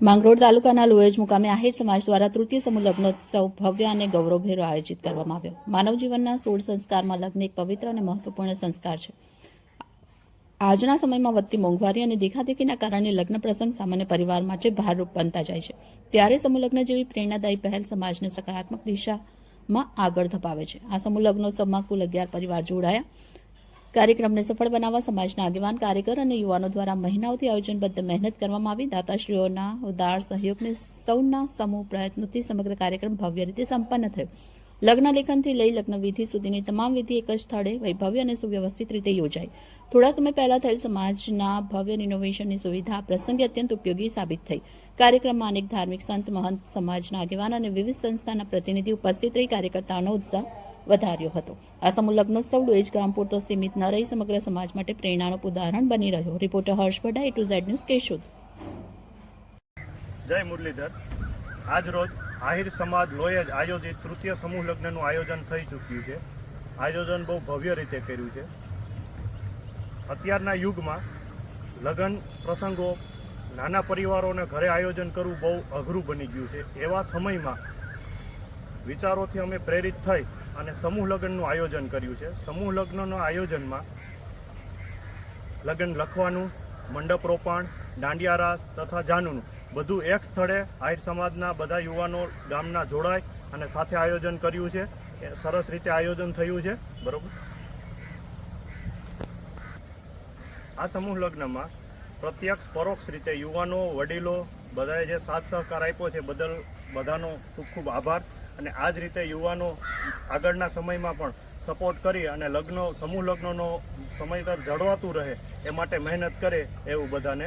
માંગરોળ તાલુકાના લોહેજ મુકામે આહિર સમાજ દ્વારા તૃતીય સમૂહ લગ્નોત્સવ ભવ્ય અને ગૌરવભેર આયોજિત કરવામાં આવ્યો. માનવ જીવનના 16 સંસ્કારમાં લગ્ન એક પવિત્ર અને મહત્વપૂર્ણ સંસ્કાર છે. આજના સમયમાં વધતી મોંઘવારી અને દેખાદેખીના કારણે લગ્ન પ્રસંગ સામાન્ય પરિવાર માટે ભારરૂપ બનતા જાય છે. ત્યારે સમૂહ લગ્ન જેવી પ્રેરણાદાયી પહેલ સમાજને સકારાત્મક દિશામાં આગળ ધપાવે છે. આ સમૂહ લગ્નોત્સવમાં કુલ 11 પરિવાર જોડાયા. કાર્યક્રમને સફળ બનાવવા સમાજના આગેવાન, કાર્યકર અને યુવાનો દ્વારા મહિનાઓથી આયોજનબદ્ધ મહેનત કરવામાં આવી. દાતાશ્રીઓના ઉદાર સહયોગને સૌના સમૂહ પ્રયત્નોથી સમગ્ર કાર્યક્રમ ભવ્ય રીતે સંપન્ન થયો. લગ્ન લેખનથી લઈ લગ્ન વિધિ સુધીની તમામ વિધિ એક જ સ્થળે વૈભવ્ય અને સુવ્યવસ્થિત રીતે યોજાઈ. થોડા સમય પહેલા થયેલ સમાજના ભવ્ય રિનોવેશનની સુવિધા પ્રસંગે અત્યંત ઉપયોગી સાબિત થઈ. કાર્યક્રમમાં અનેક ધાર્મિક સંત, મહંત, સમાજના આગેવાન અને વિવિધ સંસ્થાના પ્રતિનિધિ ઉપસ્થિત રહી કાર્યકર્તાઓનો ઉત્સાહ વધાર્યો હતો. આ સમૂહ લગ્નોત્સવ લોહેજ ગામ પૂરતો સીમિત ન રહી સમગ્ર સમાજ માટે પ્રેરણાનું ઉદાહરણ બની રહ્યો. રિપોર્ટર હર્ષ ભટ્ટા, A2Z ન્યૂઝ, કેશોદ. જય મુરલીધર. આજ રોજ આહિર સમાજ લોહેજ આયોજિત તૃતીય સમૂહ લગ્નનું આયોજન થઈ ચૂક્યું છે. આયોજન બહુ ભવ્ય રીતે કર્યું છે. અત્યારના યુગમાં લગ્ન પ્રસંગો નાના પરિવારોને ઘરે આયોજન કરવું બહુ અઘરું બની ગયું છે. એવા સમયમાં વિચારોથી અમે પ્રેરિત થઈ અને સમૂહ લગ્નનું આયોજન કર્યું છે. સમૂહ લગ્નના આયોજનમાં લગ્ન લખવાનું, મંડપ રોપણ, દાંડિયા રાસ તથા જાનુનું બધું એક સ્થળે આહિર સમાજના બધા યુવાનો ગામના જોડાય અને સાથે આયોજન કર્યું છે. સરસ રીતે આયોજન થયું છે. બરોબર. આ સમૂહ લગ્નમાં પ્રત્યક્ષ પરોક્ષ રીતે યુવાનો, વડીલો બધાએ જે સાથ સહકાર આપ્યો છે બદલ બધાનો ખૂબ ખૂબ આભાર. અને આ જ રીતે યુવાનો આગળના સમયમાં પણ સપોર્ટ કરી અને સમૂહ લગ્નનો સમયસર જળવાતું રહે એ માટે મહેનત કરે એવું બધાને